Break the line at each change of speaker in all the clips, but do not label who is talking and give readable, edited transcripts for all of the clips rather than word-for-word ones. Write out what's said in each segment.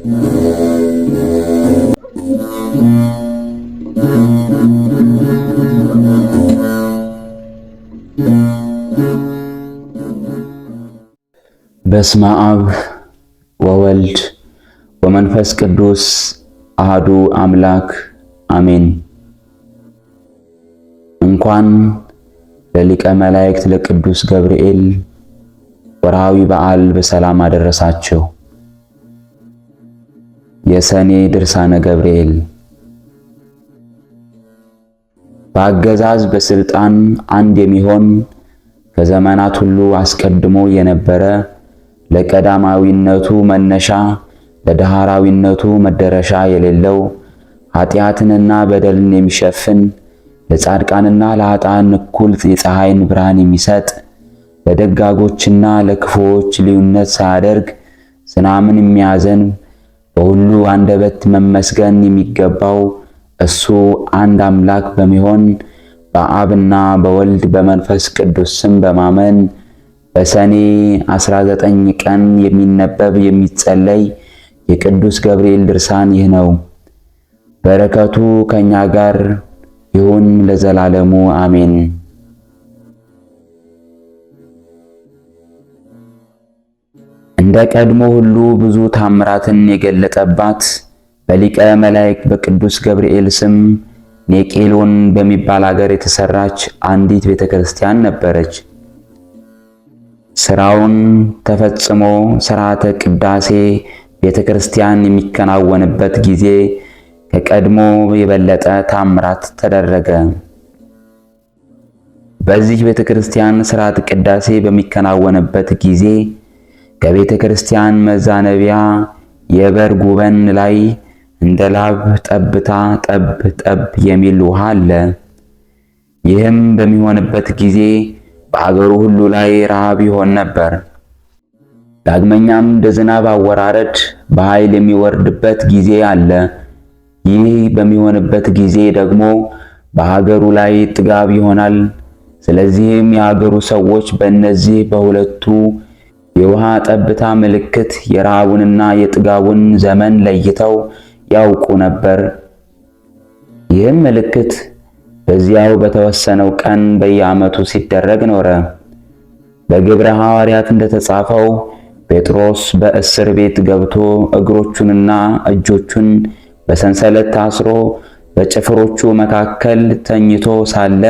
በስመ አብ ወወልድ ወመንፈስ ቅዱስ አሐዱ አምላክ አሜን። እንኳን ለሊቀ መላእክት ለቅዱስ ገብርኤል ወርሃዊ በዓል በሰላም አደረሳችሁ። የሰኔ ድርሳነ ገብርኤል። በአገዛዝ በስልጣን አንድ የሚሆን ከዘመናት ሁሉ አስቀድሞ የነበረ ለቀዳማዊነቱ መነሻ ለዳህራዊነቱ መደረሻ የሌለው ኃጢአትንና በደልን የሚሸፍን ለጻድቃንና ለኃጥአን እኩል የፀሐይን ብርሃን የሚሰጥ ለደጋጎችና ለክፉዎች ልዩነት ሳያደርግ ዝናምን የሚያዘንብ በሁሉ አንደበት መመስገን የሚገባው እሱ አንድ አምላክ በሚሆን በአብና በወልድ በመንፈስ ቅዱስ ስም በማመን በሰኔ 19 ቀን የሚነበብ የሚጸለይ የቅዱስ ገብርኤል ድርሳን ይህ ነው። በረከቱ ከኛ ጋር ይሁን ለዘላለሙ አሜን። እንደ ቀድሞ ሁሉ ብዙ ታምራትን የገለጠባት በሊቀ መላእክት በቅዱስ ገብርኤል ስም ኔቄሎን በሚባል ሀገር የተሰራች አንዲት ቤተክርስቲያን ነበረች። ስራውን ተፈጽሞ ሥርዓተ ቅዳሴ ቤተክርስቲያን የሚከናወንበት ጊዜ ከቀድሞ የበለጠ ታምራት ተደረገ። በዚህ ቤተክርስቲያን ሥርዓተ ቅዳሴ በሚከናወንበት ጊዜ ከቤተክርስቲያን መዛነቢያ የበር ጉበን ላይ እንደ ላብ ጠብታ ጠብ ጠብ የሚል ውሃ አለ። ይህም በሚሆንበት ጊዜ በአገሩ ሁሉ ላይ ረሃብ ይሆን ነበር። ዳግመኛም እንደ ዝናብ አወራረድ በኃይል የሚወርድበት ጊዜ አለ። ይህ በሚሆንበት ጊዜ ደግሞ በሀገሩ ላይ ጥጋብ ይሆናል። ስለዚህም የሀገሩ ሰዎች በእነዚህ በሁለቱ የውሃ ጠብታ ምልክት የረሃቡንና የጥጋቡን ዘመን ለይተው ያውቁ ነበር። ይህም ምልክት በዚያው በተወሰነው ቀን በየዓመቱ ሲደረግ ኖረ። በግብረ ሐዋርያት እንደተጻፈው ጴጥሮስ በእስር ቤት ገብቶ እግሮቹንና እጆቹን በሰንሰለት ታስሮ በጭፍሮቹ መካከል ተኝቶ ሳለ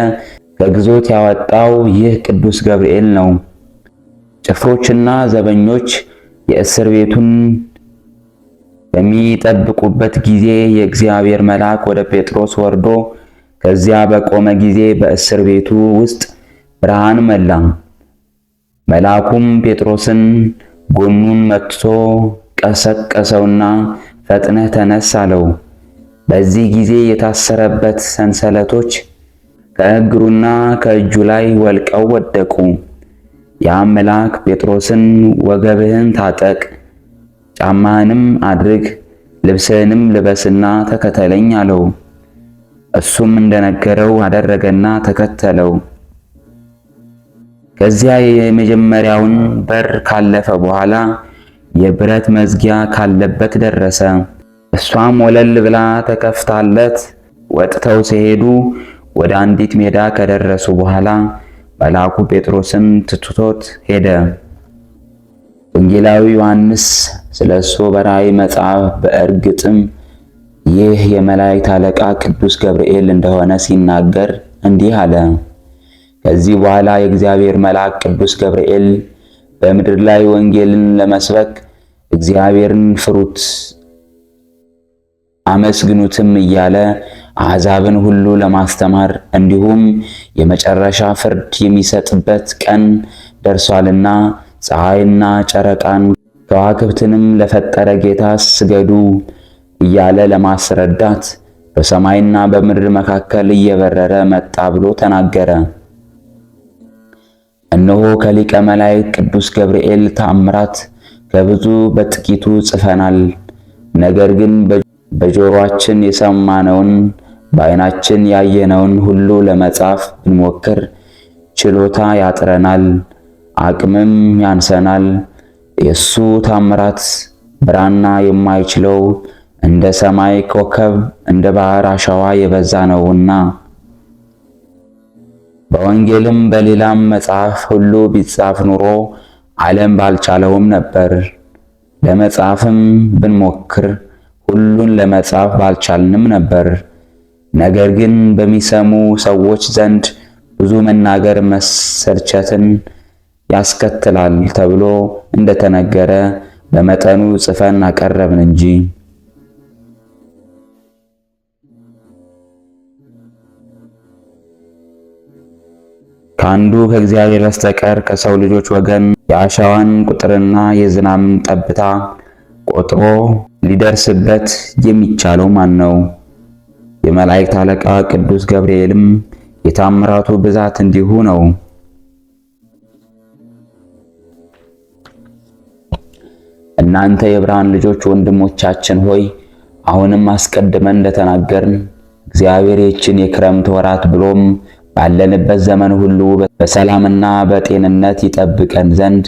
ከግዞት ያወጣው ይህ ቅዱስ ገብርኤል ነው። ጭፍሮችና ዘበኞች የእስር ቤቱን በሚጠብቁበት ጊዜ የእግዚአብሔር መልአክ ወደ ጴጥሮስ ወርዶ ከዚያ በቆመ ጊዜ በእስር ቤቱ ውስጥ ብርሃን መላ። መልአኩም ጴጥሮስን ጎኑን መትቶ ቀሰቀሰውና ፈጥነህ ተነስ አለው። በዚህ ጊዜ የታሰረበት ሰንሰለቶች ከእግሩና ከእጁ ላይ ወልቀው ወደቁ። ያም መልአክ ጴጥሮስን ወገብህን ታጠቅ፣ ጫማህንም አድርግ፣ ልብስህንም ልበስና ተከተለኝ አለው። እሱም እንደነገረው አደረገና ተከተለው። ከዚያ የመጀመሪያውን በር ካለፈ በኋላ የብረት መዝጊያ ካለበት ደረሰ። እሷም ወለል ብላ ተከፍታለት ወጥተው ሲሄዱ ወደ አንዲት ሜዳ ከደረሱ በኋላ መልአኩ ጴጥሮስን ትቶት ሄደ። ወንጌላዊ ዮሐንስ ስለሱ በራእይ መጽሐፍ በእርግጥም ይህ የመላእክት አለቃ ቅዱስ ገብርኤል እንደሆነ ሲናገር እንዲህ አለ። ከዚህ በኋላ የእግዚአብሔር መልአክ ቅዱስ ገብርኤል በምድር ላይ ወንጌልን ለመስበክ እግዚአብሔርን ፍሩት አመስግኑትም እያለ አሕዛብን ሁሉ ለማስተማር እንዲሁም የመጨረሻ ፍርድ የሚሰጥበት ቀን ደርሷልና ፀሐይና ጨረቃን ከዋክብትንም ለፈጠረ ጌታ ስገዱ እያለ ለማስረዳት በሰማይና በምድር መካከል እየበረረ መጣ ብሎ ተናገረ። እነሆ ከሊቀ መላእክት ቅዱስ ገብርኤል ተአምራት ከብዙ በጥቂቱ ጽፈናል። ነገር ግን በጆሮአችን የሰማነውን በዓይናችን ያየነውን ሁሉ ለመጻፍ ብንሞክር ችሎታ ያጥረናል፣ አቅምም ያንሰናል። የሱ ተአምራት ብራና የማይችለው እንደ ሰማይ ኮከብ እንደ ባህር አሸዋ የበዛ ነውና። በወንጌልም በሌላም መጽሐፍ ሁሉ ቢጻፍ ኑሮ ዓለም ባልቻለውም ነበር። ለመጻፍም ብንሞክር ሁሉን ለመጻፍ ባልቻልንም ነበር። ነገር ግን በሚሰሙ ሰዎች ዘንድ ብዙ መናገር መሰልቸትን ያስከትላል ተብሎ እንደተነገረ በመጠኑ ጽፈን አቀረብን እንጂ። ከአንዱ ከእግዚአብሔር በስተቀር ከሰው ልጆች ወገን የአሸዋን ቁጥርና የዝናብን ጠብታ ቆጥሮ ሊደርስበት የሚቻለው ማን ነው? የመላእክት አለቃ ቅዱስ ገብርኤልም የታምራቱ ብዛት እንዲሁ ነው። እናንተ የብርሃን ልጆች ወንድሞቻችን ሆይ አሁንም አስቀድመን እንደተናገርን እግዚአብሔር ይህችን የክረምት ወራት ብሎም ባለንበት ዘመን ሁሉ በሰላምና በጤንነት ይጠብቀን ዘንድ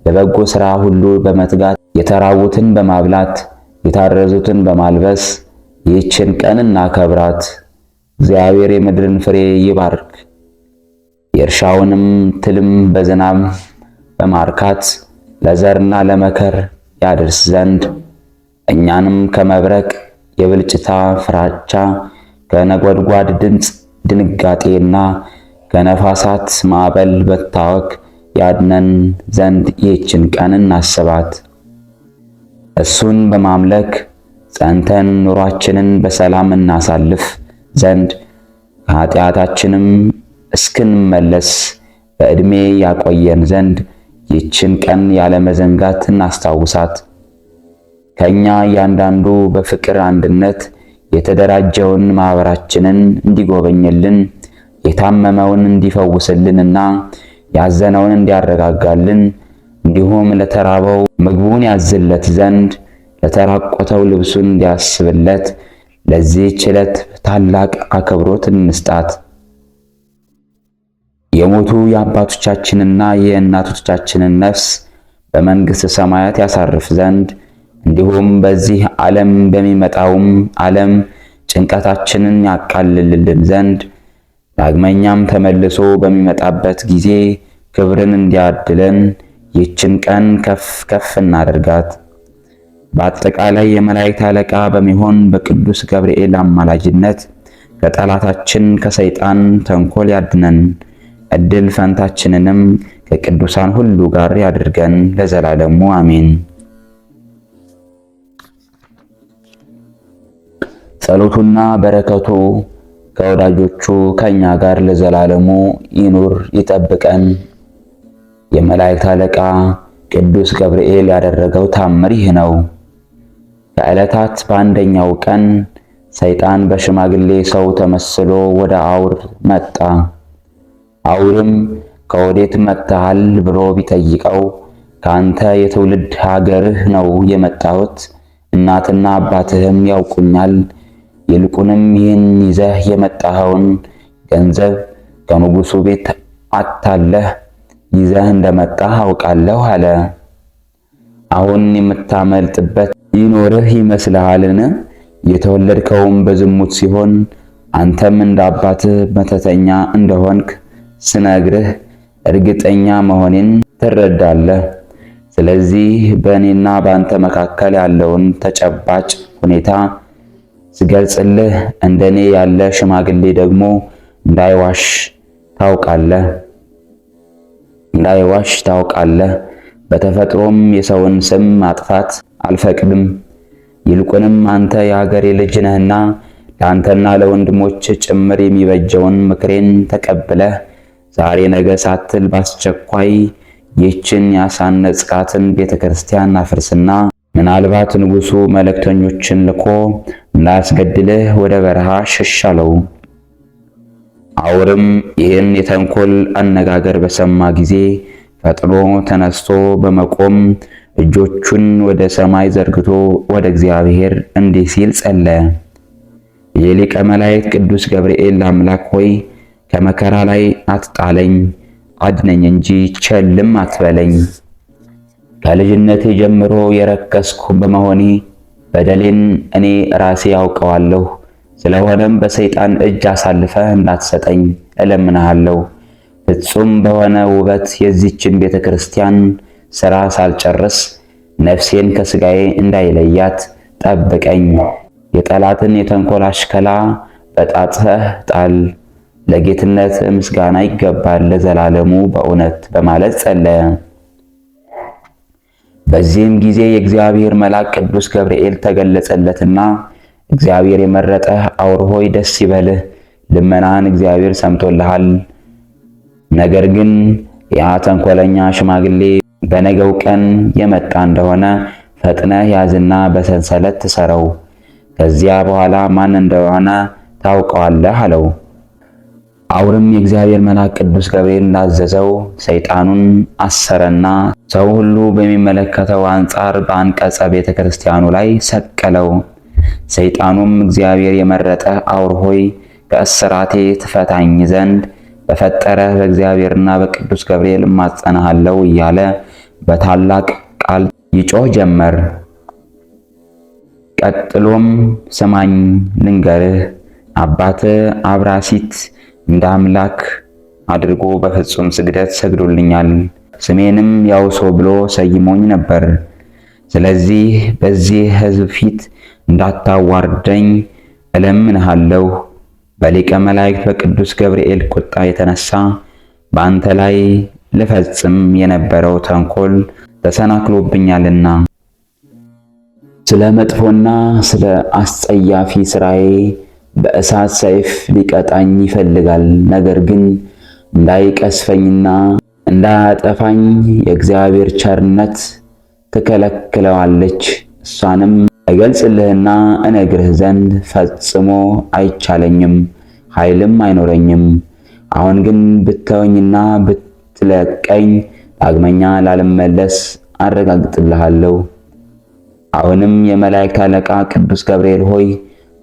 ለበጎ ሥራ ሁሉ በመትጋት የተራቡትን በማብላት የታረዙትን በማልበስ ይህችን ቀን እናከብራት። እግዚአብሔር የምድርን ፍሬ ይባርክ፣ የእርሻውንም ትልም በዝናብ በማርካት ለዘርና ለመከር ያደርስ ዘንድ እኛንም ከመብረቅ የብልጭታ ፍራቻ ከነጎድጓድ ድምፅ ድንጋጤና ከነፋሳት ማዕበል መታወክ ያድነን ዘንድ ይህችን ቀን እናስባት። እሱን በማምለክ ጸንተን ኑሯችንን በሰላም እናሳልፍ ዘንድ ከኃጢአታችንም እስክንመለስ በዕድሜ ያቆየን ዘንድ ይህችን ቀን ያለመዘንጋት እናስታውሳት። ከኛ እያንዳንዱ በፍቅር አንድነት የተደራጀውን ማኅበራችንን እንዲጎበኝልን የታመመውን እንዲፈውስልንና ያዘነውን እንዲያረጋጋልን እንዲሁም ለተራበው ምግቡን ያዝለት ዘንድ ለተራቆተው ልብሱን እንዲያስብለት ለዚህች ዕለት ታላቅ አክብሮት እንስጣት። የሞቱ የአባቶቻችንና የእናቶቻችንን ነፍስ በመንግሥተ ሰማያት ያሳርፍ ዘንድ እንዲሁም በዚህ ዓለም በሚመጣውም ዓለም ጭንቀታችንን ያቃልልልን ዘንድ ዳግመኛም ተመልሶ በሚመጣበት ጊዜ ክብርን እንዲያድለን ይህችን ቀን ከፍ ከፍ እናደርጋት። በአጠቃላይ የመላእክት አለቃ በሚሆን በቅዱስ ገብርኤል አማላጅነት ከጠላታችን ከሰይጣን ተንኮል ያድነን። ዕድል ፈንታችንንም ከቅዱሳን ሁሉ ጋር ያድርገን ለዘላለሙ አሜን። ጸሎቱና በረከቱ ከወዳጆቹ ከኛ ጋር ለዘላለሙ ይኑር ይጠብቀን። የመላእክት አለቃ ቅዱስ ገብርኤል ያደረገው ታምር ይህ ነው። ከዕለታት በአንደኛው ቀን ሰይጣን በሽማግሌ ሰው ተመስሎ ወደ አውር መጣ። አውርም ከወዴት መጥተሃል ብሎ ቢጠይቀው ከአንተ የትውልድ ሀገርህ ነው የመጣሁት፣ እናትና አባትህም ያውቁኛል። ይልቁንም ይህን ይዘህ የመጣኸውን ገንዘብ ከንጉሡ ቤት አታለህ ይዘህ እንደመጣህ አውቃለሁ አለ። አሁን የምታመልጥበት ይኖርህ ይመስልሃልን? የተወለድከውም በዝሙት ሲሆን አንተም እንደ አባትህ መተተኛ እንደሆንክ ስነግርህ እርግጠኛ መሆኔን ትረዳለህ። ስለዚህ በእኔና በአንተ መካከል ያለውን ተጨባጭ ሁኔታ ስገልጽልህ እንደኔ ያለ ሽማግሌ ደግሞ እንዳይዋሽ ታውቃለህ። በተፈጥሮም የሰውን ስም ማጥፋት አልፈቅድም። ይልቁንም አንተ የሀገሬ ልጅ ነህና ለአንተና ለወንድሞች ጭምር የሚበጀውን ምክሬን ተቀብለህ ዛሬ ነገ ሳትል በአስቸኳይ ይህችን ያሳነጽካትን ቤተክርስቲያን አፍርስና ምናልባት ንጉሡ መልእክተኞችን ልኮ እንዳያስገድልህ ወደ በረሃ ሸሽ አለው። አውርም ይህን የተንኮል አነጋገር በሰማ ጊዜ ፈጥኖ ተነስቶ በመቆም እጆቹን ወደ ሰማይ ዘርግቶ ወደ እግዚአብሔር እንዲህ ሲል ጸለየ። የሊቀ መላእክት ቅዱስ ገብርኤል አምላክ ሆይ ከመከራ ላይ አትጣለኝ፣ አድነኝ እንጂ ቸልም አትበለኝ። ከልጅነቴ ጀምሮ የረከስኩ በመሆኔ በደሌን እኔ ራሴ ያውቀዋለሁ። ስለሆነም በሰይጣን እጅ አሳልፈህ እንዳትሰጠኝ እለምንሃለሁ። ፍጹም በሆነ ውበት የዚችን ቤተክርስቲያን ሥራ ሳልጨርስ ነፍሴን ከሥጋዬ እንዳይለያት ጠብቀኝ። የጠላትን የተንኮል አሽከላ በጣጥህ ጣል። ለጌትነት ምስጋና ይገባል ለዘላለሙ በእውነት በማለት ጸለየ። በዚህም ጊዜ የእግዚአብሔር መልአክ ቅዱስ ገብርኤል ተገለጸለትና እግዚአብሔር የመረጠህ አውር ሆይ ደስ ይበልህ፣ ልመናን እግዚአብሔር ሰምቶልሃል። ነገር ግን ያ ተንኮለኛ ሽማግሌ በነገው ቀን የመጣ እንደሆነ ፈጥነህ ያዝና በሰንሰለት ትሰረው፣ ከዚያ በኋላ ማን እንደሆነ ታውቀዋለህ አለው። አውርም የእግዚአብሔር መልአክ ቅዱስ ገብርኤል እንዳዘዘው ሰይጣኑን አሰረና ሰው ሁሉ በሚመለከተው አንጻር በአንቀጸ ቤተ ክርስቲያኑ ላይ ሰቀለው። ሰይጣኑም እግዚአብሔር የመረጠህ አውር ሆይ ከእስራቴ ትፈታኝ ዘንድ በፈጠረህ በእግዚአብሔርና በቅዱስ ገብርኤል እማጸንሃለሁ እያለ በታላቅ ቃል ይጮህ ጀመር። ቀጥሎም ስማኝ ልንገርህ፣ አባትህ አብራሲት እንደ አምላክ አድርጎ በፍጹም ስግደት ሰግዶልኛል። ስሜንም ያውሶ ብሎ ሰይሞኝ ነበር። ስለዚህ በዚህ ሕዝብ ፊት እንዳታዋርደኝ እለምንሃለሁ። በሊቀ መላእክት በቅዱስ ገብርኤል ቁጣ የተነሳ በአንተ ላይ ልፈጽም የነበረው ተንኮል ተሰናክሎብኛልና ስለ መጥፎና ስለ አስጸያፊ ስራዬ በእሳት ሰይፍ ሊቀጣኝ ይፈልጋል። ነገር ግን እንዳይቀስፈኝና እንዳያጠፋኝ የእግዚአብሔር ቸርነት ትከለክለዋለች። እሷንም እገልጽልህና እነግርህ ዘንድ ፈጽሞ አይቻለኝም፣ ኃይልም አይኖረኝም። አሁን ግን ብተወኝና ብትለቀኝ ዳግመኛ ላልመለስ አረጋግጥልሃለሁ። አሁንም የመላእክት አለቃ ቅዱስ ገብርኤል ሆይ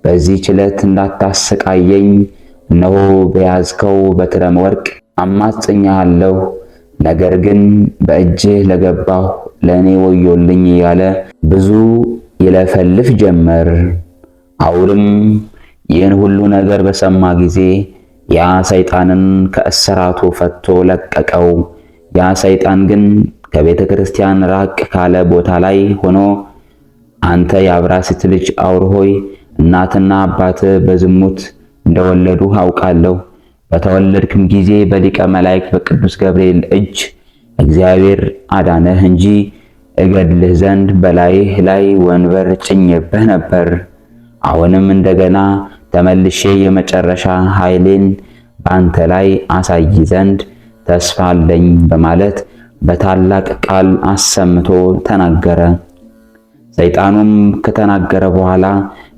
በዚህ ችለት እንዳታሰቃየኝ እነሆ በያዝከው በትረ ወርቅ አማጽኛለሁ። ነገር ግን በእጅህ ለገባሁ ለእኔ ወዮልኝ እያለ ብዙ ይለፈልፍ ጀመር። አውርም ይህን ሁሉ ነገር በሰማ ጊዜ ያ ሰይጣንን ከእስራቱ ፈቶ ለቀቀው። ያ ሰይጣን ግን ከቤተ ክርስቲያን ራቅ ካለ ቦታ ላይ ሆኖ አንተ የአብራሲት ልጅ አውር ሆይ እናትና አባትህ በዝሙት እንደወለዱ አውቃለሁ። በተወለድክም ጊዜ በሊቀ መላእክት በቅዱስ ገብርኤል እጅ እግዚአብሔር አዳነህ እንጂ እገድልህ ዘንድ በላይህ ላይ ወንበር ጭኜብህ ነበር። አሁንም እንደገና ተመልሼ የመጨረሻ ኃይሌን በአንተ ላይ አሳይ ዘንድ ተስፋ አለኝ በማለት በታላቅ ቃል አሰምቶ ተናገረ። ሰይጣኑም ከተናገረ በኋላ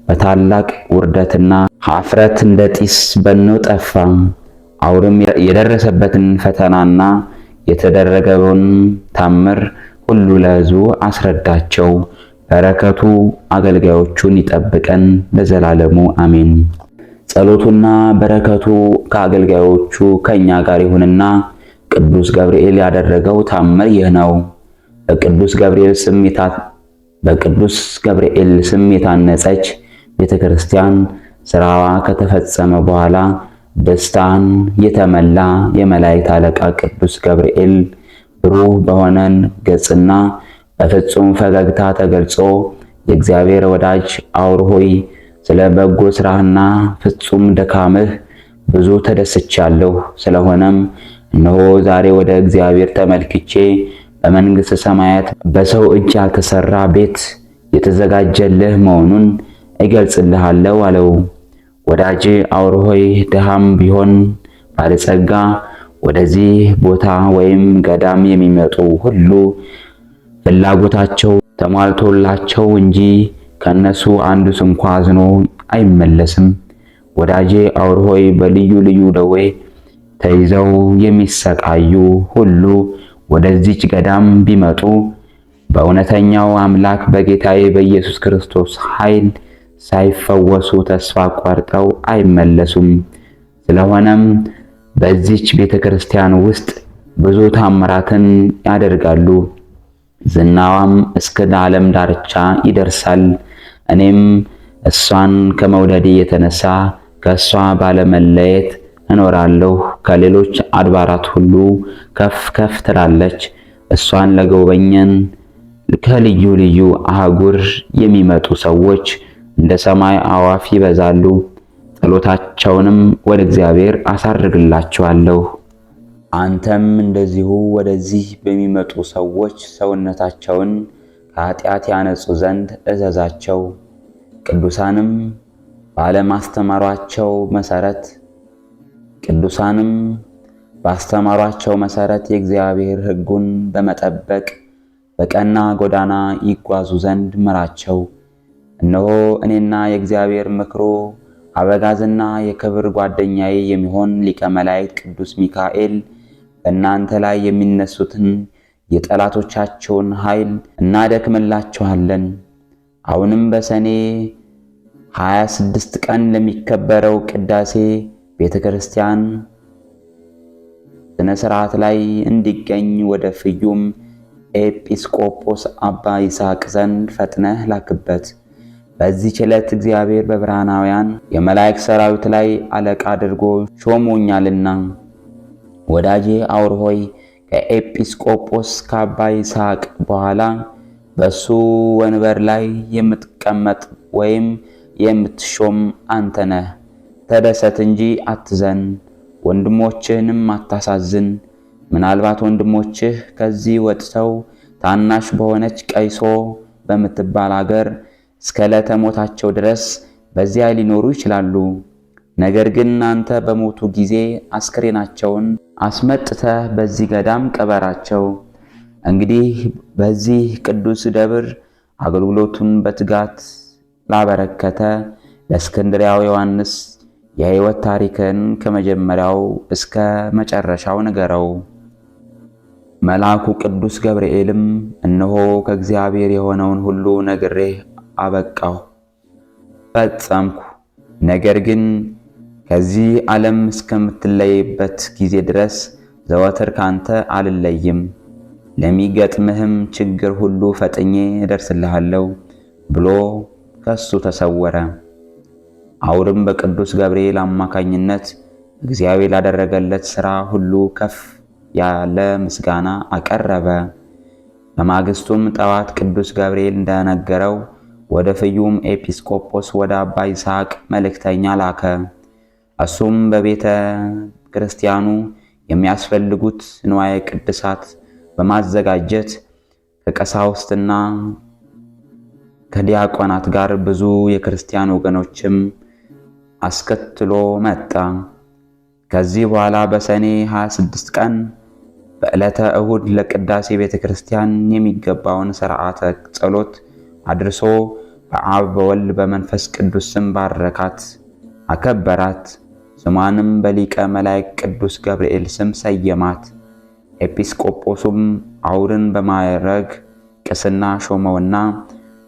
በታላቅ ውርደትና ኀፍረት እንደ ጢስ በኖ ጠፋ። አውርም የደረሰበትን ፈተናና የተደረገውን ታምር ሁሉ ለሕዝቡ አስረዳቸው። በረከቱ አገልጋዮቹን ይጠብቀን ለዘላለሙ አሜን። ጸሎቱና በረከቱ ከአገልጋዮቹ ከኛ ጋር ይሁንና ቅዱስ ገብርኤል ያደረገው ታምር ይህ ነው። በቅዱስ ገብርኤል ስም የታነጸች ቤተክርስቲያን ስራዋ ከተፈጸመ በኋላ ደስታን የተመላ የመላእክት አለቃ ቅዱስ ገብርኤል ብሩህ በሆነን ገጽና በፍጹም ፈገግታ ተገልጾ የእግዚአብሔር ወዳጅ አውር ሆይ ስለ በጎ ስራህና ፍጹም ድካምህ ብዙ ተደስቻለሁ። ስለሆነም እነሆ ዛሬ ወደ እግዚአብሔር ተመልክቼ በመንግሥተ ሰማያት በሰው እጅ ያልተሰራ ቤት የተዘጋጀልህ መሆኑን እገልጽልሃለሁ አለው። ወዳጅ አውር ሆይ ድሃም ቢሆን ባለጸጋ ወደዚህ ቦታ ወይም ገዳም የሚመጡ ሁሉ ፍላጎታቸው ተሟልቶላቸው እንጂ ከነሱ አንዱስ እንኳ አዝኖ አይመለስም። ወዳጄ አውር ሆይ በልዩ ልዩ ደዌ ተይዘው የሚሰቃዩ ሁሉ ወደዚች ገዳም ቢመጡ በእውነተኛው አምላክ በጌታዬ በኢየሱስ ክርስቶስ ኃይል ሳይፈወሱ ተስፋ ቆርጠው አይመለሱም። ስለሆነም በዚች ቤተክርስቲያን ውስጥ ብዙ ታምራትን ያደርጋሉ። ዝናዋም እስከ ዓለም ዳርቻ ይደርሳል። እኔም እሷን ከመውደዴ የተነሳ ከእሷ ባለመለየት እኖራለሁ። ከሌሎች አድባራት ሁሉ ከፍ ከፍ ትላለች። እሷን ለጎበኘን ከልዩ ልዩ አህጉር የሚመጡ ሰዎች እንደ ሰማይ አዕዋፍ ይበዛሉ። ጸሎታቸውንም ወደ እግዚአብሔር አሳርግላቸዋለሁ። አንተም እንደዚሁ ወደዚህ በሚመጡ ሰዎች ሰውነታቸውን ከኃጢአት ያነጹ ዘንድ እዘዛቸው። ቅዱሳንም ባስተማሯቸው መሰረት የእግዚአብሔር ሕጉን በመጠበቅ በቀና ጎዳና ይጓዙ ዘንድ ምራቸው። እነሆ እኔና የእግዚአብሔር ምክሩ አበጋዝና የክብር ጓደኛዬ የሚሆን ሊቀ መላእክት ቅዱስ ሚካኤል በእናንተ ላይ የሚነሱትን የጠላቶቻቸውን ኃይል እናደክምላችኋለን። አሁንም በሰኔ 26 ቀን ለሚከበረው ቅዳሴ ቤተክርስቲያን ስነ ሥርዓት ላይ እንዲገኝ ወደ ፍዩም ኤጲስቆጶስ አባ ይስሐቅ ዘንድ ፈጥነህ ላክበት። በዚህች ዕለት እግዚአብሔር በብርሃናውያን የመላእክት ሰራዊት ላይ አለቃ አድርጎ ሾሞኛልና። ወዳጄ አውር ሆይ ከኤጲስቆጶስ ከአባ ይስሐቅ በኋላ በሱ ወንበር ላይ የምትቀመጥ ወይም የምትሾም አንተ ነህ። ተደሰት እንጂ አትዘን፣ ወንድሞችህንም አታሳዝን። ምናልባት ወንድሞችህ ከዚህ ወጥተው ታናሽ በሆነች ቀይሶ በምትባል አገር እስከ ዕለተ ሞታቸው ድረስ በዚያ ሊኖሩ ይችላሉ። ነገር ግን አንተ በሞቱ ጊዜ አስክሬናቸውን አስመጥተህ በዚህ ገዳም ቀበራቸው። እንግዲህ በዚህ ቅዱስ ደብር አገልግሎቱን በትጋት ላበረከተ ለእስክንድርያው ዮሐንስ የሕይወት ታሪክን ከመጀመሪያው እስከ መጨረሻው ንገረው። መልአኩ ቅዱስ ገብርኤልም እነሆ ከእግዚአብሔር የሆነውን ሁሉ ነግሬህ አበቃሁ፣ ፈጸምኩ። ነገር ግን ከዚህ ዓለም እስከምትለይበት ጊዜ ድረስ ዘወትር ካንተ አልለይም፣ ለሚገጥምህም ችግር ሁሉ ፈጥኜ እደርስልሃለሁ ብሎ ከሱ ተሰወረ። አውርም በቅዱስ ገብርኤል አማካኝነት እግዚአብሔር ላደረገለት ሥራ ሁሉ ከፍ ያለ ምስጋና አቀረበ። በማግስቱም ጠዋት ቅዱስ ገብርኤል እንደነገረው ወደ ፍዩም ኤጲስቆጶስ ወደ አባ ይስሐቅ መልእክተኛ ላከ። እሱም በቤተ ክርስቲያኑ የሚያስፈልጉት ንዋየ ቅድሳት በማዘጋጀት ከቀሳውስትና ከዲያቆናት ጋር ብዙ የክርስቲያን ወገኖችም አስከትሎ መጣ። ከዚህ በኋላ በሰኔ 26 ቀን በዕለተ እሁድ ለቅዳሴ ቤተ ክርስቲያን የሚገባውን ሥርዓተ ጸሎት አድርሶ በአብ በወልድ በመንፈስ ቅዱስ ስም ባረካት፣ አከበራት። ስሟንም በሊቀ መላእክት ቅዱስ ገብርኤል ስም ሰየማት። ኤጲስቆጶሱም አውርን በማዕረግ ቅስና ሾመውና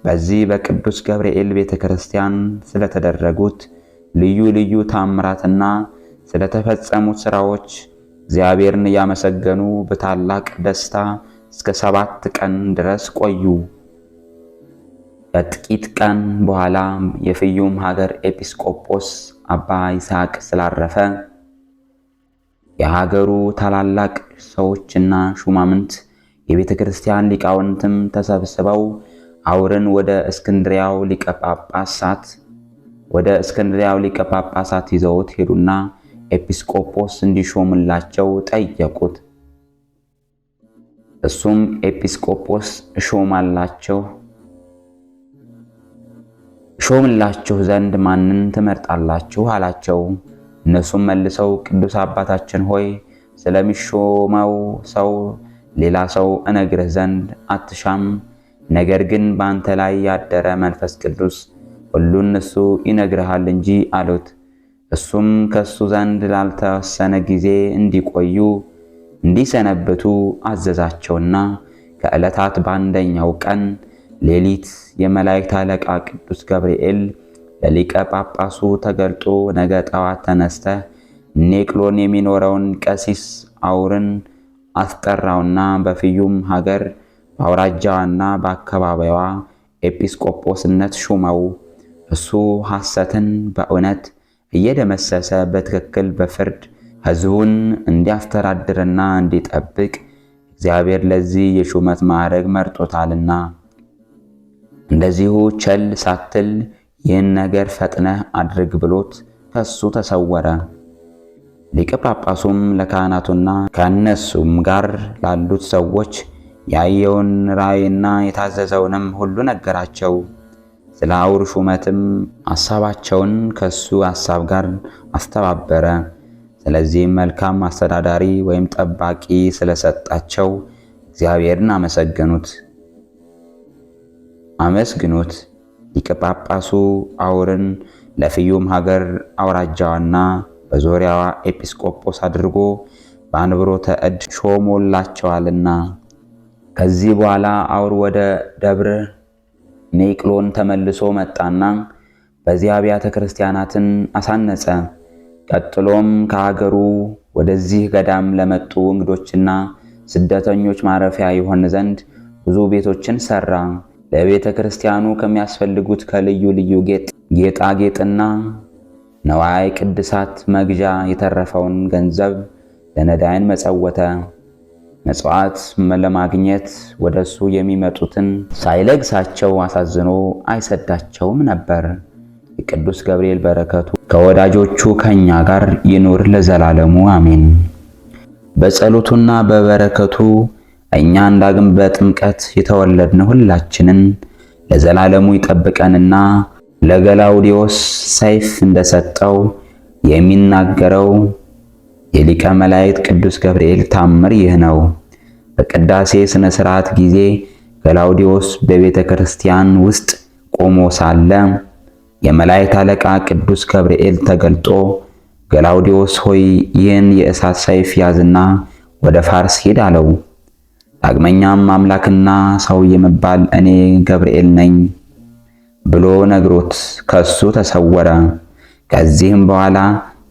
በዚህ በቅዱስ ገብርኤል ቤተ ክርስቲያን ስለተደረጉት ልዩ ልዩ ታምራትና ስለተፈጸሙት ሥራዎች እግዚአብሔርን እያመሰገኑ በታላቅ ደስታ እስከ 7 ቀን ድረስ ቆዩ። ከጥቂት ቀን በኋላ የፍዩም ሀገር ኤጲስቆጶስ አባ ይስሐቅ ስላረፈ የሀገሩ ታላላቅ ሰዎችና ሹማምንት የቤተ ክርስቲያን ሊቃውንትም ተሰብስበው አውርን ወደ እስክንድሪያው ሊቀ ጳጳሳት ይዘውት ሄዱና ኤጲስቆጶስ እንዲሾምላቸው ጠየቁት። እሱም ኤጲስቆጶስ ሾምላችሁ ዘንድ ማንን ትመርጣላችሁ አላቸው። እነሱም መልሰው ቅዱስ አባታችን ሆይ ስለሚሾመው ሰው ሌላ ሰው እነግርህ ዘንድ አትሻም፣ ነገር ግን በአንተ ላይ ያደረ መንፈስ ቅዱስ ሁሉን እሱ ይነግርሃል እንጂ አሉት። እሱም ከሱ ዘንድ ላልተወሰነ ጊዜ እንዲሰነብቱ አዘዛቸውና ከዕለታት በአንደኛው ቀን ሌሊት የመላእክት አለቃ ቅዱስ ገብርኤል ለሊቀ ጳጳሱ ተገልጦ ነገ ጠዋት ተነስተህ ኔቅሎን የሚኖረውን ቀሲስ አውርን አስጠራውና በፍዩም ሀገር በአውራጃዋና በአካባቢዋ ኤጲስቆጶስነት ሹመው እሱ ሐሰትን በእውነት እየደመሰሰ በትክክል በፍርድ ሕዝቡን እንዲያስተዳድርና እንዲጠብቅ እግዚአብሔር ለዚህ የሹመት ማዕረግ መርጦታልና። እንደዚሁ ቸል ሳትል ይህን ነገር ፈጥነህ አድርግ ብሎት ከሱ ተሰወረ። ሊቀ ጳጳሱም ለካህናቱና ከእነሱም ጋር ላሉት ሰዎች ያየውን ራእይና የታዘዘውንም ሁሉ ነገራቸው። ስለ አውር ሹመትም ሐሳባቸውን ከሱ ሐሳብ ጋር አስተባበረ። ስለዚህም መልካም አስተዳዳሪ ወይም ጠባቂ ስለሰጣቸው እግዚአብሔርን አመስግኑት። ሊቀ ጳጳሱ አውርን ለፍዩም ሀገር አውራጃዋና በዙሪያዋ ኤጲስቆጶስ አድርጎ በአንብሮተ እድ ሾሞላቸዋልና። ከዚህ በኋላ አውር ወደ ደብረ ኔቅሎን ተመልሶ መጣና በዚያ አብያተ ክርስቲያናትን አሳነጸ። ቀጥሎም ከሀገሩ ወደዚህ ገዳም ለመጡ እንግዶችና ስደተኞች ማረፊያ ይሆን ዘንድ ብዙ ቤቶችን ሰራ። ለቤተ ክርስቲያኑ ከሚያስፈልጉት ከልዩ ልዩ ጌጣጌጥና ነዋይ ቅድሳት መግዣ የተረፈውን ገንዘብ ለነዳያን መጸወተ። መጽዋዕት ለማግኘት ወደሱ የሚመጡትን ሳይለግሳቸው አሳዝኖ አይሰዳቸውም ነበር። የቅዱስ ገብርኤል በረከቱ ከወዳጆቹ ከኛ ጋር ይኑር ለዘላለሙ አሜን። በጸሎቱና በበረከቱ እኛን ዳግም በጥምቀት የተወለድን ሁላችንን ለዘላለሙ ይጠብቀንና ለገላውዲዮስ ሰይፍ እንደሰጠው የሚናገረው የሊቀ መላእክት ቅዱስ ገብርኤል ታምር ይህ ነው። በቅዳሴ ሥነ ሥርዓት ጊዜ ገላውዲዮስ በቤተ ክርስቲያን ውስጥ ቆሞ ሳለ የመላእክት አለቃ ቅዱስ ገብርኤል ተገልጦ ገላውዲዮስ ሆይ ይህን የእሳት ሰይፍ ያዝና ወደ ፋርስ ሂድ አለው። ዳግመኛም አምላክና ሰው የምባል እኔ ገብርኤል ነኝ ብሎ ነግሮት ከሱ ተሰወረ። ከዚህም በኋላ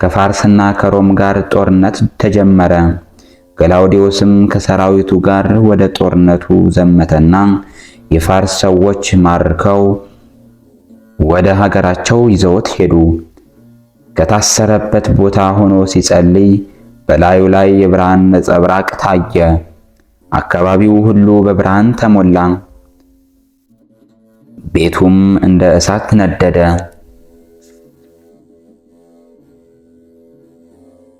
ከፋርስና ከሮም ጋር ጦርነት ተጀመረ። ገላውዲዮስም ከሰራዊቱ ጋር ወደ ጦርነቱ ዘመተና የፋርስ ሰዎች ማርከው ወደ ሀገራቸው ይዘውት ሄዱ። ከታሰረበት ቦታ ሆኖ ሲጸልይ በላዩ ላይ የብርሃን ነጸብራቅ ታየ። አካባቢው ሁሉ በብርሃን ተሞላ። ቤቱም እንደ እሳት ነደደ።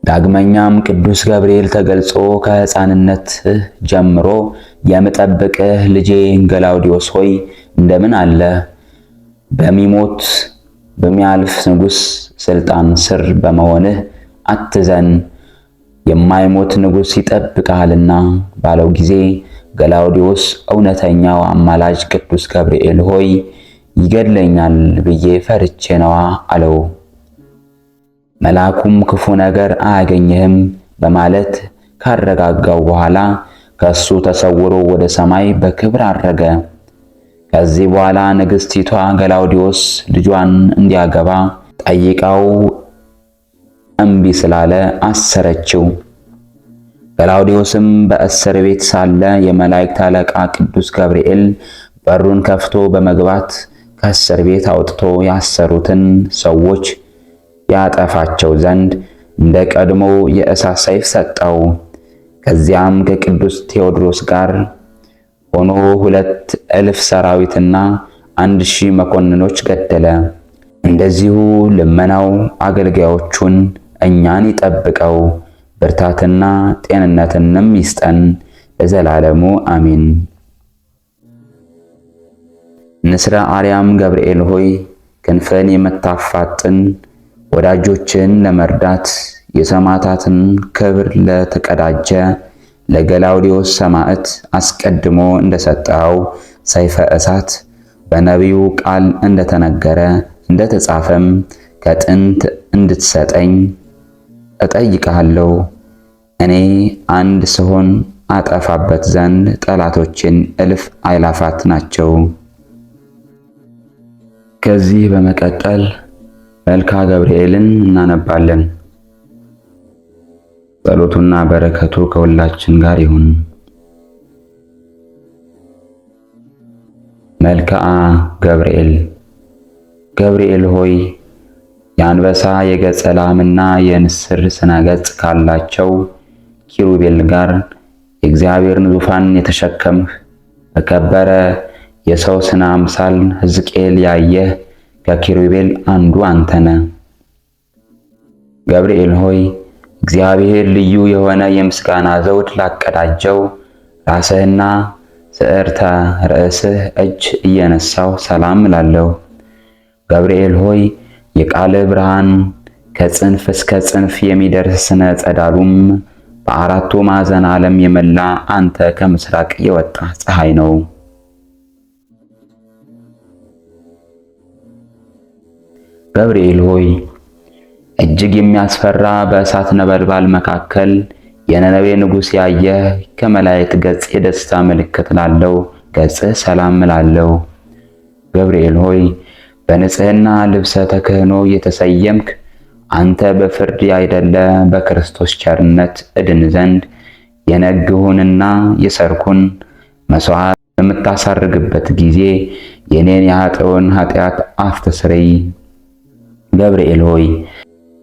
ዳግመኛም ቅዱስ ገብርኤል ተገልጾ ከሕፃንነትህ ጀምሮ የምጠብቅህ ልጄ ገላውዲዮስ ሆይ እንደምን አለ? በሚሞት በሚያልፍ ንጉሥ ስልጣን ስር በመሆንህ አትዘን፣ የማይሞት ንጉሥ ይጠብቅሃልና ባለው ጊዜ ገላውዲዮስ እውነተኛው አማላጅ ቅዱስ ገብርኤል ሆይ ይገድለኛል ብዬ ፈርቼ ነዋ አለው። መልአኩም ክፉ ነገር አያገኝህም በማለት ካረጋጋው በኋላ ከሱ ተሰውሮ ወደ ሰማይ በክብር አረገ። ከዚህ በኋላ ንግሥቲቷ ገላውዲዮስ ልጇን እንዲያገባ ጠይቃው እምቢ ስላለ አሰረችው። ገላውዲዮስም በእስር ቤት ሳለ የመላእክት አለቃ ቅዱስ ገብርኤል በሩን ከፍቶ በመግባት ከእስር ቤት አውጥቶ ያሰሩትን ሰዎች ያጠፋቸው ዘንድ እንደ ቀድሞ የእሳት ሰይፍ ሰጠው። ከዚያም ከቅዱስ ቴዎድሮስ ጋር ሆኖ 2,000 ሰራዊትና 1,000 መኮንኖች ገደለ። እንደዚሁ ልመናው አገልጋዮቹን እኛን ይጠብቀው፣ ብርታትና ጤንነትንም ይስጠን ለዘላለሙ አሜን። ንስረ አርያም ገብርኤል ሆይ ክንፍን የምታፋጥን ወዳጆችን ለመርዳት የሰማዕታትን ክብር ለተቀዳጀ ለገላውዲዮስ ሰማዕት አስቀድሞ እንደሰጠው ሰይፈ እሳት በነቢዩ ቃል እንደተነገረ እንደተጻፈም ከጥንት እንድትሰጠኝ እጠይቅሃለሁ። እኔ አንድ ስሆን አጠፋበት ዘንድ ጠላቶችን 1000 አእላፋት ናቸው። ከዚህ በመቀጠል መልክአ ገብርኤልን እናነባለን። ጸሎቱና በረከቱ ከሁላችን ጋር ይሁን። መልክዓ ገብርኤል። ገብርኤል ሆይ የአንበሳ የገጸ ላምና የንስር ስነ ገጽ ካላቸው ኪሩቤል ጋር የእግዚአብሔርን ዙፋን የተሸከምህ በከበረ የሰው ስነ አምሳል ሕዝቅኤል ያየህ ከኪሩቤል አንዱ አንተ ነህ። ገብርኤል ሆይ እግዚአብሔር ልዩ የሆነ የምስጋና ዘውድ ላቀዳጀው ራስህና ስዕርተ ርዕስህ እጅ እየነሳው ሰላም እላለሁ። ገብርኤል ሆይ የቃልህ ብርሃን ከጽንፍ እስከ ጽንፍ የሚደርስ ስነ ጸዳሉም በአራቱ ማዕዘን ዓለም የመላ አንተ ከምስራቅ የወጣ ፀሐይ ነው። ገብርኤል ሆይ እጅግ የሚያስፈራ በእሳት ነበልባል መካከል የነነዌ ንጉሥ ያየህ ከመላእክት ገጽ የደስታ ምልክት ላለው ገጽህ ሰላም እላለሁ። ገብርኤል ሆይ በንጽሕና ልብሰ ተክህኖ የተሰየምክ አንተ በፍርድ ያይደለ በክርስቶስ ቸርነት እድን ዘንድ የነግሁንና የሰርኩን መሥዋዕት በምታሳርግበት ጊዜ የኔን የኃጥኡን ኃጢአት አስተስርይ። ገብርኤል ሆይ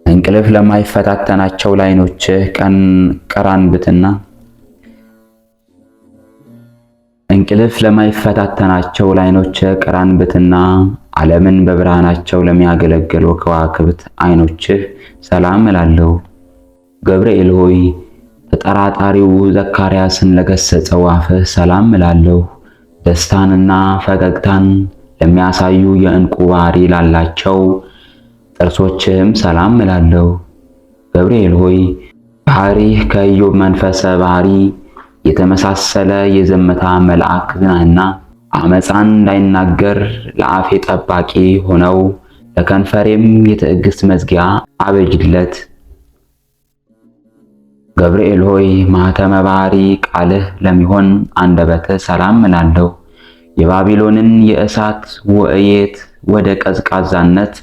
እንቅልፍ ለማይፈታተናቸው ላይኖችህ ቀራንብትና ዓለምን በብርሃናቸው ለሚያገለግሉ ከዋክብት ዓይኖችህ ሰላም እላለሁ። ገብርኤል ሆይ ተጠራጣሪው ዘካርያስን ለገሰጸው አፍህ ሰላም እላለሁ። ደስታንና ፈገግታን ለሚያሳዩ የዕንቁ ባህሪ ላላቸው ጥርሶችህም ሰላም እላለሁ። ገብርኤል ሆይ ባህሪህ ከኢዮብ መንፈሰ ባህሪ የተመሳሰለ የዝምታ መልአክ ነህና አመፃን እንዳይናገር ለአፌ ጠባቂ ሆነው ለከንፈሬም የትዕግስት መዝጊያ አበጅለት። ገብርኤል ሆይ ማኅተመ ባህሪ ቃልህ ለሚሆን አንደበትህ ሰላም እላለሁ። የባቢሎንን የእሳት ውዕየት ወደ ቀዝቃዛነት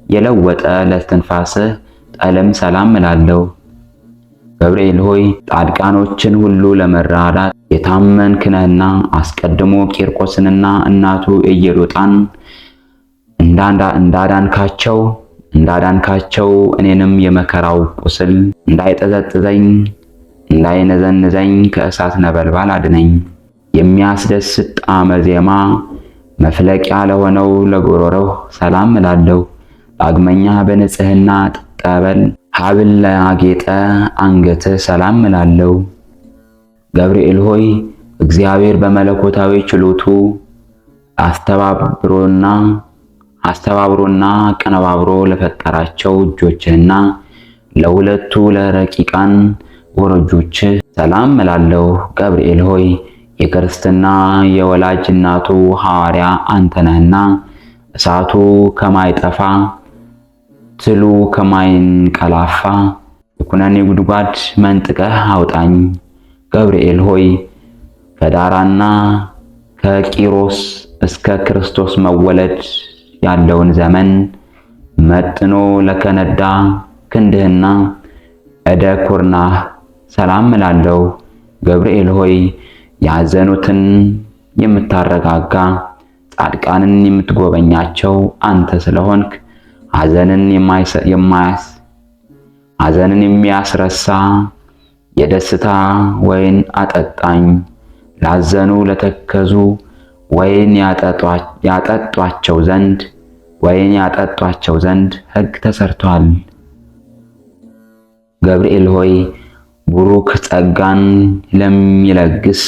የለወጠ ለትንፋስህ ጠልም ሰላም እላለሁ። ገብርኤል ሆይ ጻድቃኖችን ሁሉ ለመራዳት የታመንክ ነህና አስቀድሞ ቂርቆስንና እናቱ ኢየሉጣን እንዳዳንካቸው እኔንም የመከራው ቁስል እንዳይጠዘጥዘኝ እንዳይነዘንዘኝ ከእሳት ነበልባል አድነኝ። የሚያስደስት ጣዕመ ዜማ መፍለቂያ ለሆነው ለጉሮሮህ ሰላም እላለሁ። ዳግመኛ በንጽሕና ጠበል ሐብል ለአጌጠ አንገትህ ሰላም እላለሁ። ገብርኤል ሆይ እግዚአብሔር በመለኮታዊ ችሎቱ አስተባብሮና አቀነባብሮ ለፈጠራቸው እጆችህና ለሁለቱ ለረቂቃን ወረጆችህ ሰላም እላለሁ። ገብርኤል ሆይ የክርስትና የወላጅ እናቱ ሐዋርያ አንተ ነህና እሳቱ ከማይጠፋ ትሉ ከማይንቀላፋ የኩነኔ ጉድጓድ መንጥቀህ አውጣኝ። ገብርኤል ሆይ ከዳራና ከቂሮስ እስከ ክርስቶስ መወለድ ያለውን ዘመን መጥኖ ለከነዳ ክንድህና እደ ኩርናህ ሰላም እላለሁ። ገብርኤል ሆይ ያዘኑትን የምታረጋጋ ጻድቃንን የምትጎበኛቸው አንተ ስለሆንክ ሐዘንን የሚያስረሳ የደስታ ወይን አጠጣኝ። ላዘኑ ለተከዙ ወይን ያጠጧቸው ዘንድ ሕግ ተሰርቷል። ገብርኤል ሆይ ቡሩክ ጸጋን ለሚለግስ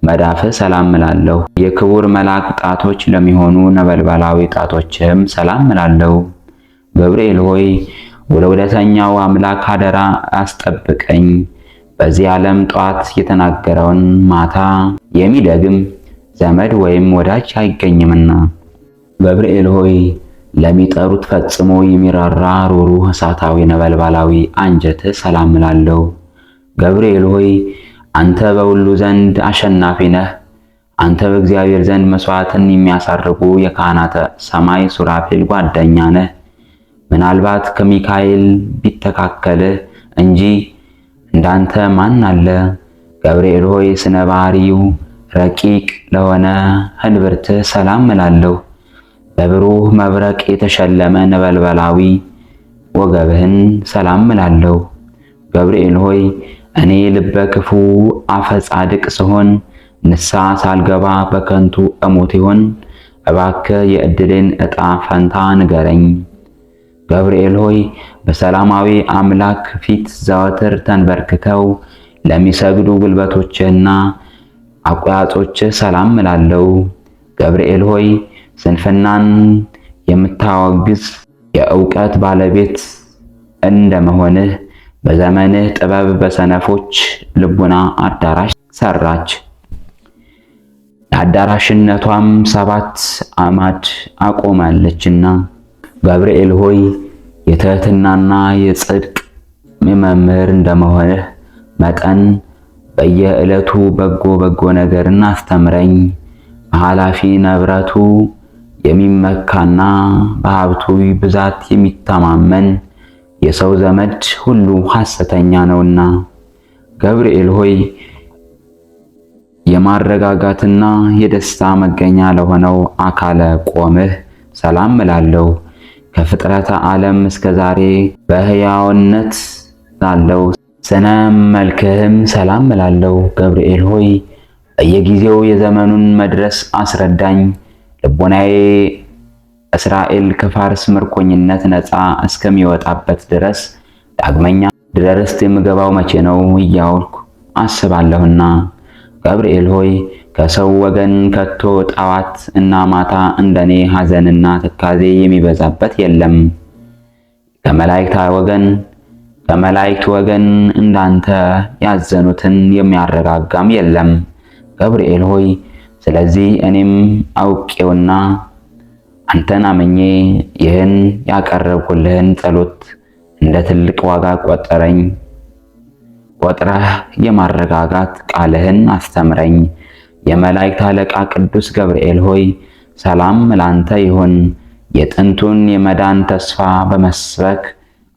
መዳፍህ ሰላም እላለሁ። የክቡር መልአክ ጣቶች ለሚሆኑ ነበልባላዊ ጣቶችህም ሰላም እላለሁ። ገብርኤል ሆይ ወደ እውነተኛው አምላክ አደራ አስጠብቀኝ። በዚህ ዓለም ጧት የተናገረውን ማታ የሚደግም ዘመድ ወይም ወዳጅ አይገኝምና። ገብርኤል ሆይ ለሚጠሩት ፈጽሞ የሚራራ ሩሩህ እሳታዊ ነበልባላዊ አንጀትህ ሰላም እላለሁ። ገብርኤል ሆይ አንተ በሁሉ ዘንድ አሸናፊ ነህ። አንተ በእግዚአብሔር ዘንድ መስዋዕትን የሚያሳርጉ የካህናተ ሰማይ ሱራፌል ጓደኛ ነህ። ምናልባት ከሚካኤል ቢተካከልህ እንጂ እንዳንተ ማን አለ? ገብርኤል ሆይ ስነ ባህሪው ረቂቅ ለሆነ ህንብርት ሰላም እላለሁ። በብሩህ መብረቅ የተሸለመ ነበልባላዊ ወገብህን ሰላም እላለሁ። ገብርኤል ሆይ እኔ ልበ ክፉ አፈ ጻድቅ ስሆን ንስሐ ሳልገባ በከንቱ እሞት ይሆን? እባክህ የዕድሌን ዕጣ ፈንታ ንገረኝ። ገብርኤል ሆይ በሰላማዊ አምላክ ፊት ዘወትር ተንበርክከው ለሚሰግዱ ጉልበቶችህና አቋያጾችህ ሰላም እላለሁ። ገብርኤል ሆይ ስንፍናን የምታወግዝ የእውቀት ባለቤት እንደመሆንህ በዘመንህ ጥበብ በሰነፎች ልቡና አዳራሽ ሰራች። የአዳራሽነቷም 7 አዕማድ አቆማለችና። ገብርኤል ሆይ የትህትናና የጽድቅ መምህር እንደመሆንህ መጠን በየዕለቱ በጎ ነገርን አስተምረኝ። በኃላፊ ንብረቱ የሚመካና በሀብቱ ብዛት የሚተማመን የሰው ዘመድ ሁሉ ሐሰተኛ ነውና። ገብርኤል ሆይ የማረጋጋትና የደስታ መገኛ ለሆነው አካለ ቆምህ ሰላም እላለሁ። ከፍጥረተ ዓለም እስከ ዛሬ በሕያውነት ላለው ስነ መልክህም ሰላም እላለሁ። ገብርኤል ሆይ በየጊዜው የዘመኑን መድረስ አስረዳኝ። ልቦናዬ እስራኤል ከፋርስ ምርኮኝነት ነፃ እስከሚወጣበት ድረስ ዳግመኛ ድረስ የምገባው መቼ ነው እያልኩ አስባለሁና። ገብርኤል ሆይ ከሰው ወገን ከቶ ጠዋት እና ማታ እንደኔ ሐዘንና ትካዜ የሚበዛበት የለም። ከመላእክት ወገን እንዳንተ ያዘኑትን የሚያረጋጋም የለም። ገብርኤል ሆይ ስለዚህ እኔም አውቄውና አንተን አምኜ ይህን ያቀረብኩልህን ጸሎት እንደ ትልቅ ዋጋ ቆጥረህ የማረጋጋት ቃልህን አስተምረኝ። የመላእክት አለቃ ቅዱስ ገብርኤል ሆይ ሰላም ላንተ ይሁን። የጥንቱን የመዳን ተስፋ በመስበክ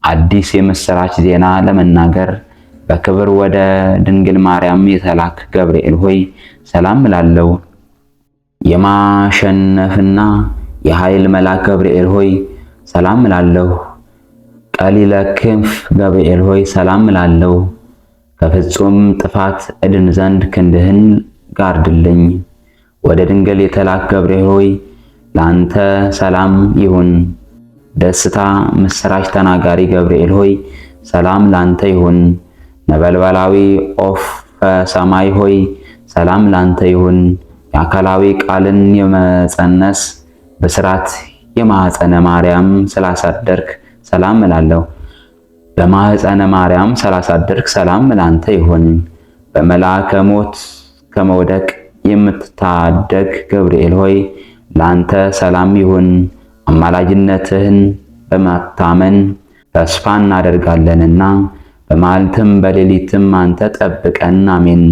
አዲስ የምስራች ዜና ለመናገር በክብር ወደ ድንግል ማርያም የተላክ ገብርኤል ሆይ ሰላም እላለሁ። የማሸነፍና የኃይል መልአክ ገብርኤል ሆይ ሰላም እላለሁ። ቀሊለ ክንፍ ገብርኤል ሆይ ሰላም እላለሁ። ከፍጹም ጥፋት እድን ዘንድ ክንድህን ጋርድልኝ። ወደ ድንግል የተላክ ገብርኤል ሆይ ላንተ ሰላም ይሁን። ደስታ ምስራች ተናጋሪ ገብርኤል ሆይ ሰላም ላንተ ይሁን። ነበልባላዊ ኦፍ ሰማይ ሆይ ሰላም ላንተ ይሁን። የአካላዊ ቃልን የመጸነስ በስራት የማኅፀነ ማርያም ስላሳደርክ ሰላም እላለሁ። በማኅፀነ ማርያም ስላሳደርክ ሰላም ላንተ ይሁን። በመልአከ ሞት ከመውደቅ የምትታደግ ገብርኤል ሆይ ላንተ ሰላም ይሁን። አማላጅነትህን በማታመን ተስፋ እናደርጋለንና በመዓልትም በሌሊትም አንተ ጠብቀን፣ አሜን።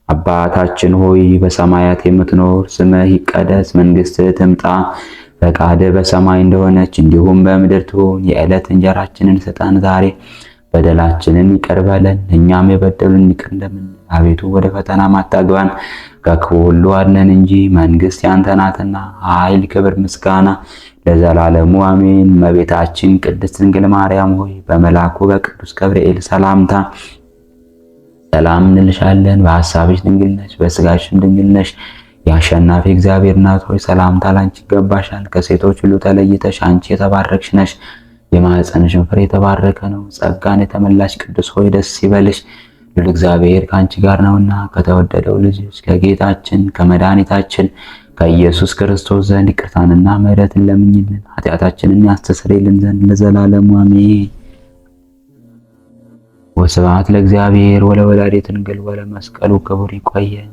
አባታችን ሆይ በሰማያት የምትኖር፣ ስምህ ይቀደስ፣ መንግሥትህ ትምጣ፣ ፈቃድህ በሰማይ እንደሆነች እንዲሁም በምድር ትሁን። የዕለት እንጀራችንን ስጠን ዛሬ፣ በደላችንን ይቅር በለን እኛም የበደሉን ይቅር እንደምንል፣ አቤቱ ወደ ፈተና አታግባን ከክፉ ሁሉ አድነን እንጂ መንግሥት ያንተ ናትና፣ ኃይል፣ ክብር፣ ምስጋና ለዘላለሙ አሜን። እመቤታችን ቅድስት ድንግል ማርያም ሆይ በመልአኩ በቅዱስ ገብርኤል ሰላምታ ሰላም እንልሻለን። በሐሳብሽ ድንግል ነሽ፣ በሥጋሽም ድንግል ነሽ። የአሸናፊ እግዚአብሔር እናት ሆይ ሰላምታ ላንቺ ይገባሻል። ከሴቶች ሁሉ ተለይተሽ አንቺ የተባረክሽ ነሽ፣ የማኅፀንሽም ፍሬ የተባረከ ነው። ጸጋን የተመላሽ ቅዱስ ሆይ ደስ ይበልሽ፣ ልዑል እግዚአብሔር ከአንቺ ጋር ነውና ከተወደደው ልጅሽ ከጌታችን ከመድኃኒታችን ከኢየሱስ ክርስቶስ ዘንድ ይቅርታንና ምሕረትን ለምኝልን ኃጢአታችንን ያስተሰርይልን ዘንድ ለዘላለሙ አሜን። ወስብሐት ለእግዚአብሔር ወለወላዲቱ ድንግል ወለመስቀሉ ክቡር። ይቆየን።